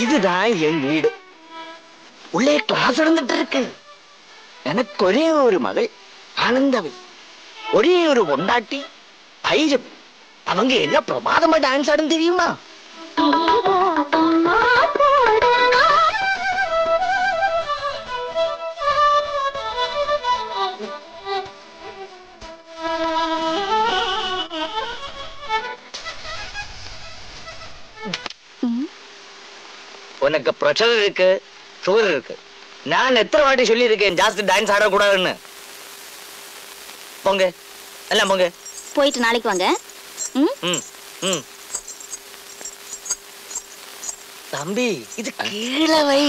இதுதான் என் வீடு. உள்ளே கிளாஸ் நடந்துட்டு இருக்கு. எனக்கு ஒரே ஒரு மகள் ஆனந்தவி, ஒரே ஒரு பொண்டாட்டி ஐரம். அவங்க என்ன பிரமாதமா டான்ஸ் ஆடும் தெரியுமா? உனக்கு பிரஷர் இருக்கு, சுகர் இருக்கு. நான் எத்தனை வாட்டி சொல்லி இருக்கேன் ஜாஸ்தி டான்ஸ் ஆடக்கூடாதுன்னு. போங்க எல்லாம் போங்க. போயிட்டு நாளைக்கு வாங்க. தம்பி இது கீழே வை.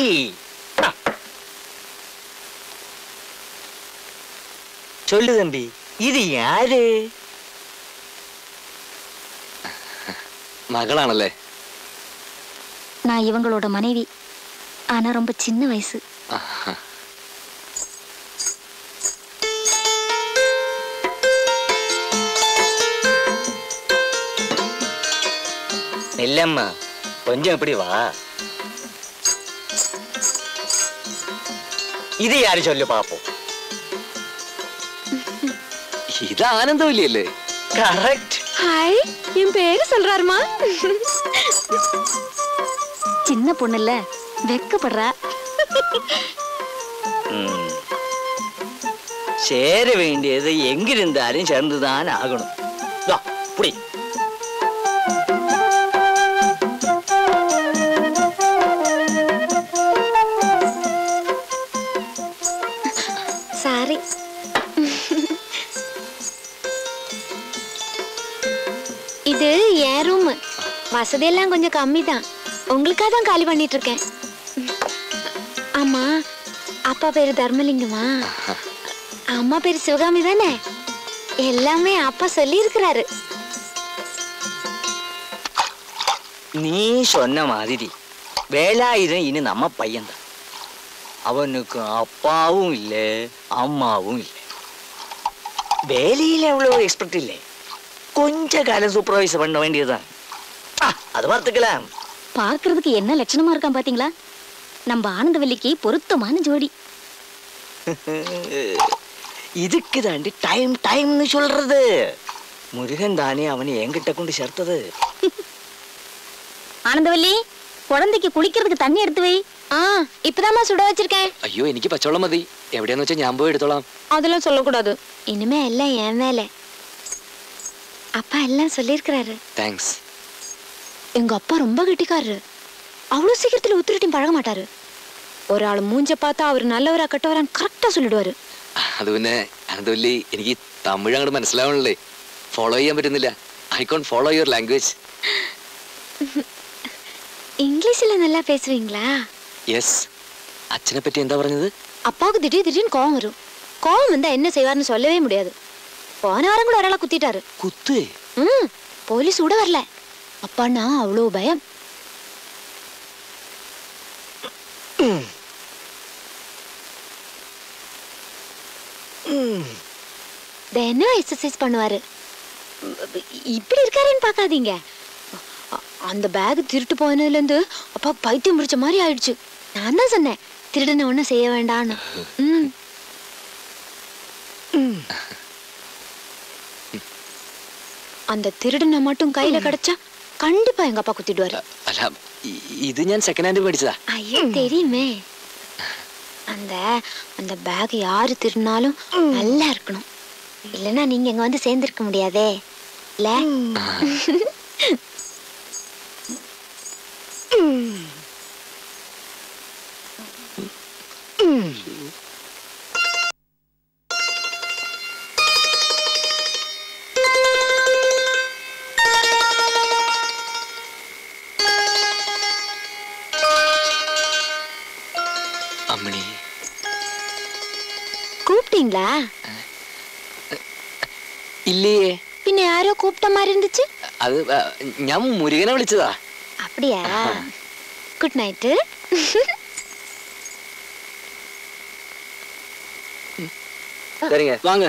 சொல்லு தம்பி, இது யாரு? மகளானല്ലേ? நான் இவங்களோட மனைவி. ஆனா ரொம்ப சின்ன வயசு. இல்லம்மா, கொஞ்சம் இப்படி வா. இது யாரு சொல்லு பாப்போம். இது ஆனந்தவல்லியല്ലേ? கரெக்ட். ஹாய், என் பேரு சொல்றாருமா. சின்ன பொண்ணு இல்ல, வெக்கப்படுறா. சேர வேண்டியது எங்கிருந்தாலும் சேர்ந்துதான் ஆகணும். புடி. சாரி. இது என் ரூம். வசதியெல்லாம் கொஞ்சம் கம்மி தான். உங்களுக்காக தான் காலி பண்ணிட்டு இருக்கேன். ஆமா, அப்பா பேரு தர்மலிங்கமா? அம்மா பேரு சிவகாமி தானே? எல்லாமே அப்பா சொல்லி இருக்கிறாரு. நீ சொன்ன மாதிரி வேலாயுதம் இனி நம்ம பையன்தான். அவனுக்கு அப்பாவும் இல்லை, அம்மாவும் இல்லை. வேலையில எவ்வளவு எக்ஸ்பெக்ட் இல்லை. கொஞ்ச காலம் சூப்பர்வைஸ் பண்ண வேண்டியதுதான். அது பார்த்துக்கலாம். பார்க்கிறதுக்கு என்ன லட்சணமா இருக்கான் பாத்தீங்களா? நம்ம ஆனந்தவல்லிக்கு பொருத்தமான ஜோடி. இதுக்கு தாண்டி டைம் டைம்னு சொல்றது. முருகன் தானே அவனை என்கிட்ட கொண்டு சேர்த்தது. ஆனந்தவல்லி, குழந்தைக்கு குளிக்கிறதுக்கு தண்ணி எடுத்து வை. இப்பதாம்மா சுட வச்சிருக்கேன். ஐயோ, എനിക്ക് പച്ചവെള്ളം മതി. എവിടെയാന്ന് വെച്ചാൽ ഞാൻ പോയി എടുത്തോളാം. அதெல்லாம் சொல்லக்கூடாது. இனிமே எல்லாம் என் வேலை. அப்பா எல்லாம் சொல்லியிருக்கிறாரு. தேங்க்ஸ். எங்க அப்பா ரொம்ப கெட்டிக்காரரு. அவ்வளவு சீக்கிரத்துல உத்திரிட்டையும் பழக மாட்டாரு. ஒரு ஆள் மூஞ்ச பார்த்தா அவர் நல்லவரா கெட்டவரான்னு கரெக்டா சொல்லிடுவாரு. അത് പിന്നെ ആനന്ദവല്ലി, എനിക്ക് തമിഴ് അങ്ങോട്ട് മനസ്സിലാവണല്ലേ. ഫോളോ ചെയ്യാൻ പറ്റുന്നില്ല. I കോണ്ട് follow your language. இங்கிலீஷ்ல நல்லா பேசுவீங்களா? യെസ്. അച്ഛനെ പറ്റി എന്താ പറഞ്ഞത്? அப்பாவுக்கு திடீர்னு கோவம் வரும். கோவம் வந்தா என்ன செய்வார்னு சொல்லவே முடியாது. போன வாரம் கூட ஒராளை குத்திட்டாரு. குத்து? போலீஸ் கூட வரல. அப்பான்னா அவ்வளோ பயம். தினம் எக்ஸசைஸ் பண்ணுவாரு. இப்படி இருக்காருன்னு பார்க்காதீங்க. அந்த பேக் திருட்டு போனதுல இருந்து அப்பா பைத்தியம் முடிச்ச மாதிரி ஆயிடுச்சு. நான் தான் சொன்னேன், திருடனை ஒன்னும் செய்ய வேண்டான்னு. அந்த திருடனை மட்டும் கையில கிடைச்சா கண்டிப்பா எங்க அப்பா குத்திடுவாரு. അല്ല, ഇത് ഞാൻ സെക്കൻഡ് ഹാൻഡ് മേടിച്ചതാ. ஐயோ தெரியுமே. அந்த அந்த பேக் யாரு திருடினாலும் நல்லா இருக்கணும். இல்லைன்னா நீங்க இங்க வந்து சேர்ந்திருக்க முடியாதே இல்ல? അമ്മണി, கூப்பிட்டீங்களா? ഇല്ലേ. പിന്നെ ആരോ കൂപ്പിട്ട மாதிரி இருந்துச்சு. അത് ഞാൻ മുരുകനെ വിളിച്ചതാ. அப்படியா? Good night. சரிங்க, வாங்க.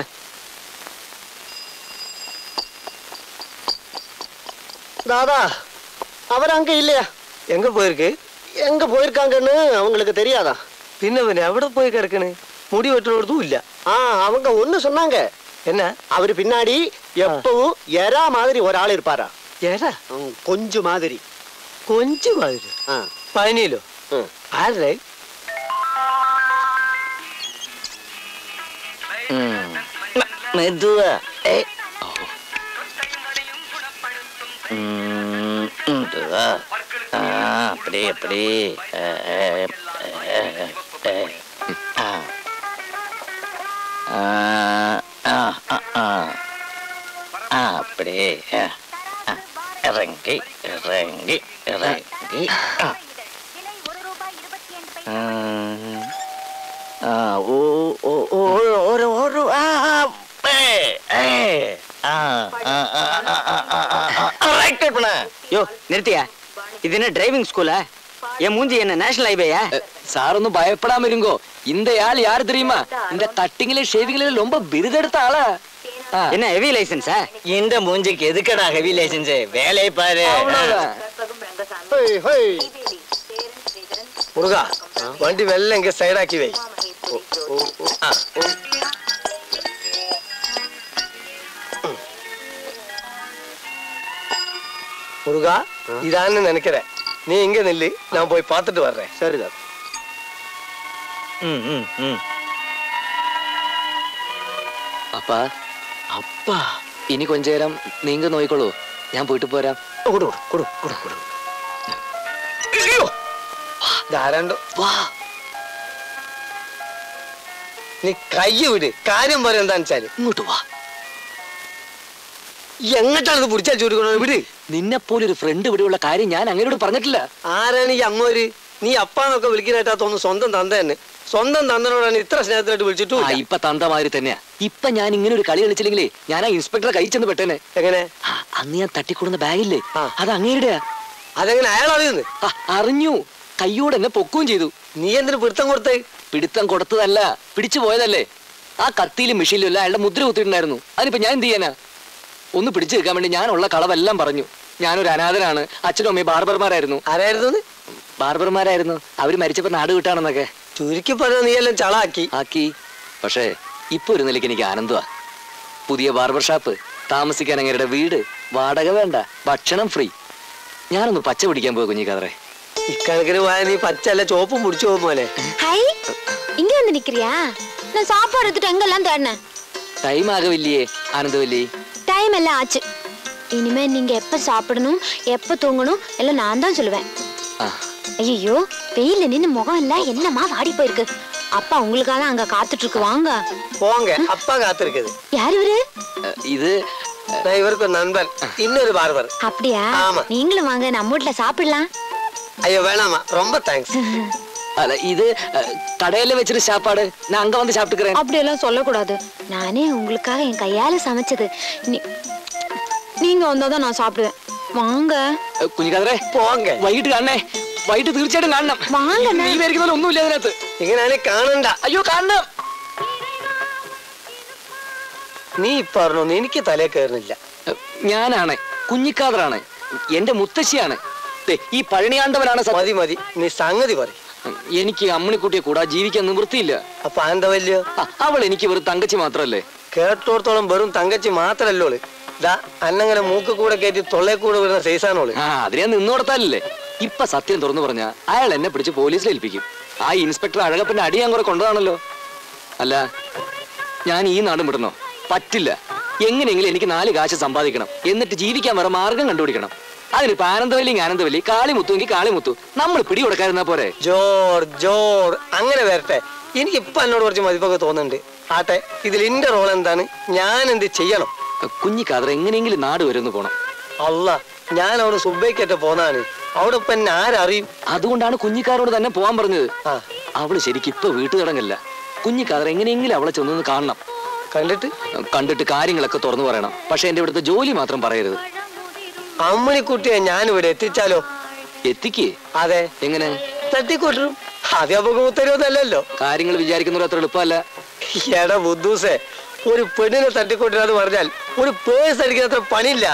தாதா, அவர் அங்க இல்லையா? எங்க போயிருக்கு? எங்க போயிருக்காங்கன்னு அவங்களுக்கு தெரியாதா? பின்ன எവിടെ போய் கிடக்குன்னு முடி வெட்டுறதும் இல்ல. அவங்க ஒண்ணு சொன்னாங்க. என்ன? அவரு பின்னாடி எப்பவும் எறா மாதிரி ஒரு ஆள் இருப்பாரா? எறா? கொஞ்சம் மாதிரி. கொஞ்சம் மாதிரி? പഴനിയിലോ? ആരുടെ? மெதுவா. அப்படி அப்படி அப்படி இறங்கி இறங்கி இறங்கி யோ நிறுத்தியா? இது என்ன டிரைவிங் ஸ்கூலா? என் மூஞ்சி என்ன நேஷனல் ஹைவேயா? சார் ஒன்னும் பயப்படாம இருங்கோ. இந்த ஆள் யாரு தெரியுமா? இந்த கட்டிங்ல ஷேவிங்ல ரொம்ப விருதெடுத்த ஆளா. என்ன ஹெவி லைசன்ஸா? இந்த மூஞ்சிக்கு எதுக்கடா ஹெவி லைசன்ஸ்? வேலையை பாரு. முருகா வண்டி வெள்ள இங்க சைடாக்கி வை. முருகா இதான்னு நினைக்கிறேன். நீ இங்க நில்லு, நான் போய் பார்த்துட்டு வர்றேன். சரிதான். அப்பா அப்பா ഇനി கொஞ்ச നേരം നീങ്ക നോയിക്കോളൂ. ഞാൻ പോയിട്ട് പോരാം. ധാരാണ്ടോ വാ. നീ കൈ വിട്. കാര്യം പറയാൻ എന്താന്ന് വെച്ചാല് ഇങ്ങോട്ട് വാ. എങ്ങോട്ടാണ് ഇത് പിടിച്ചാൽ ചൂടിക്കണോ? വിട്. നിന്നെ പോലെ ഒരു ഫ്രണ്ട് ഇവിടെയുള്ള കാര്യം ഞാൻ അങ്ങനോട് പറഞ്ഞിട്ടില്ല. ആരാണ് ഈ അങ്ങോര്? നീ അപ്പാന്നൊക്കെ വിളിക്കാനായിട്ടാ തോന്നുന്നു. സ്വന്തം തന്ത തന്നെ. സ്വന്തം തന്തനോടാണ് ഇത്ര സ്നേഹത്തിലായിട്ട് വിളിച്ചിട്ടു. ഇപ്പൊ തന്തമാതിരി തന്നെയാ. ഇപ്പൊ ഞാൻ ഇങ്ങനെ ഒരു കളി കളിച്ചില്ലെങ്കിലേ ഞാൻ ആ ഇൻസ്പെക്ടറെ കൈ ചെന്ന് പെട്ടേനെ. എങ്ങനെ? അന്ന് ഞാൻ തട്ടിക്കൊടുന്ന ബാഗില്ലേ, അത് അങ്ങേരുടെ. അതെങ്ങനെ അയാൾ അറിയുന്നു? അറിഞ്ഞു. കയ്യോടെ എന്നെ പൊക്കുകയും ചെയ്തു. നീ എന്തിനു പിടുത്തം കൊടുത്തേ? പിടുത്തം കൊടുത്തതല്ല, പിടിച്ചു പോയതല്ലേ. ആ കത്തിയിലും മിഷീലും എല്ലാം അയാളുടെ മുദ്ര കുത്തിയിട്ടുണ്ടായിരുന്നു. അതിനിപ്പോ ഞാൻ എന്ത് ചെയ്യാനാ? ഒന്ന് പിടിച്ചു വെക്കാൻ വേണ്ടി ഞാനുള്ള കളവെല്ലാം പറഞ്ഞു. ഞാനൊരു അനാഥനാണ്, അച്ഛനും അമ്മയും ബാർബർമാരായിരുന്നു. ആരായിരുന്നു? ബാർബർമാരായിരുന്നു. അവര് മരിച്ചപ്പോ നാട് വിട്ടാണെന്നൊക്കെ ചുരുക്കി പറഞ്ഞ നീ എല്ലാം ചളാക്കി ആക്കി. പക്ഷേ ഇപ്പൊ ഒരു നിലയ്ക്ക് എനിക്ക് ആനന്ദമാ. പുതിയ ബാർബർ ഷാപ്പ്, താമസിക്കാൻ അങ്ങേരുടെ വീട്, വാടക വേണ്ട, ഭക്ഷണം ഫ്രീ. ഞാനൊന്ന് പച്ച പിടിക്കാൻ പോയി കുഞ്ഞിക്കാതറേ. ഇക്കണക്കിന് പോയാൽ നീ പച്ചല്ല ചോപ്പും പിടിച്ചു പോകും പോലെ. ஹை இங்க வந்து நிக்கிறியா? நான் சாப்பாடு எடுத்துட்டு எங்கெல்லாம் தேடினேன். ടൈം ആകവില്ലേ ആനന്ദവല്ലി? டைம் எல்லாம் ஆச்சு. இனிமே நீங்க எப்ப சாப்பிடணும் எப்ப தூங்கணும் எல்லாம் நான் தான் சொல்லுவேன். ஐயோ வெயில நின்னு முகம் எல்லாம் என்னமா வாடி போயிருக்கு. அப்பா உங்களுக்காக அங்க காத்துட்டு இருக்கு. வாங்க போங்க. அப்பா காத்திருக்குது. யார் இவரு? இது இவருக்கு ஒரு நண்பன், இன்னொரு பார்பர். அப்படியா? ஆமா. நீங்களும் வாங்க, நம்ம வீட்டுல சாப்பிடலாம். ஐயோ வேணாமா, ரொம்ப தேங்க்ஸ். അല്ല ഇത് കടയില് വെച്ചിട്ട് സാപ്പാട് ഞാൻ അങ്ക വന്ന് സാപ്പിട്ടുக்கிறேன். அப்படியெல்லாம் சொல்லக்கூடாது. நானே உங்களுக்காக என் கையால சமைச்சது. நீங்க வந்தாதான் நான் சாப்பிடுவேன். வாங்க കുഞ്ഞിക്കാതറേ. പോങ്ക. വൈകിട്ട് കാണണേ. വൈകിട്ട് തീർച്ചയായിട്ടും കാണണം. വാങ്ങ. നീ വിചാരിക്കുന്ന ഒന്നുമില്ല അതിനകത്ത്. ഇങ്ങനെ കാണണ്ട. അയ്യോ കാണണം. നീ പറഞ്ഞോന്ന് എനിക്ക് തലേ കയറുന്നില്ല. ഞാനാണ് കുഞ്ഞിക്കാതറാണ്. എന്റെ മുത്തശ്ശിയാണ്. ഈ പഴനിയാണ്ടവനാണ്. മതി മതി, നീ സംഗതി പറ. എനിക്ക് അമ്മണിക്കുട്ടിയെ കൂടാ ജീവിക്കാൻ നിവൃത്തിയില്ല. അപ്പൊ ആന്തവല്യോ? അവൾ എനിക്ക് വെറും തങ്കച്ചി മാത്രല്ലേ. കേട്ടോടത്തോളം വെറും തങ്കച്ചി മാത്രല്ലോള്. ദാ അന്നങ്ങനെ മൂക്ക് കൂടെ കയറ്റി തൊള്ളേ കൂടെ വരുന്ന സൈസാണോള്. അതിനെ നിന്ന് കൊടുത്താലല്ലേ. ഇപ്പൊ സത്യം തുറന്നു പറഞ്ഞ അയാൾ എന്നെ പിടിച്ച് പോലീസിൽ ഏൽപ്പിക്കും. ആ ഇൻസ്പെക്ടർ അഴകപ്പന്റെ അടി ഞാൻ കുറെ കൊണ്ടതാണല്ലോ. അല്ല ഞാൻ ഈ നാടും വിടണോ? പറ്റില്ല. എങ്ങനെയെങ്കിലും എനിക്ക് 4 കാശ് സമ്പാദിക്കണം. എന്നിട്ട് ജീവിക്കാൻ വേറെ മാർഗം കണ്ടുപിടിക്കണം. അതിനിപ്പോ ആനന്ദവല്ലി കാളിമുത്തുവെങ്കിൽ കാളിമുത്തു. നമ്മൾ പിടി കൊടുക്കാതിരുന്നാ പോരെ. ജോർ ജോർ അങ്ങനെ വരട്ടെ. എനിക്ക് ഇപ്പൊ എന്നോട് കുറച്ച് മതിപ്പൊക്കെ തോന്നുന്നുണ്ട്. ആട്ടെ, ഇതിൽ എന്റെ റോൾ എന്താണ്? ഞാൻ എന്ത് ചെയ്യണം? കുഞ്ഞിക്കാതറ എങ്ങനെയെങ്കിലും നാട് വരുന്നു പോണം. അല്ല, ഞാൻ അവിടെ സുബൈക്കേറ്റ പോന്നാണ്. അവിടെ ഇപ്പൊ എന്നെ ആരറിയും? അതുകൊണ്ടാണ് കുഞ്ഞിക്കാരോട് തന്നെ പോവാൻ പറഞ്ഞത്. അവള് ശരിക്കും ഇപ്പൊ വീട്ടുതടങ്കല്ല. കുഞ്ഞിക്കാതറ എങ്ങനെയെങ്കിലും അവളെ ചെന്നൊന്ന് കാണണം. കണ്ടിട്ട് കാര്യങ്ങളൊക്കെ തുറന്നു പറയണം. പക്ഷെ എന്റെ ഇവിടുത്തെ ജോലി മാത്രം പറയരുത്. അമ്മണിക്കുട്ടിയെ ഞാനിവിടെ എത്തിച്ചാലോ? എത്തിക്കേ? അതെ. എങ്ങനെ? തട്ടിക്കൊട്ടും. അധ്യാപക തരുമല്ലോ. കാര്യങ്ങൾ വിചാരിക്കുന്നത് അത്ര എളുപ്പമല്ല. എടാ ബുദ്ധൂസേ, ഒരു പെണ്ണിനെ തട്ടിക്കൊട്ടിരാന്ന് പറഞ്ഞാൽ ഒരു പേഴ്സ് അടിക്കുന്ന അത്ര പണിയില്ല.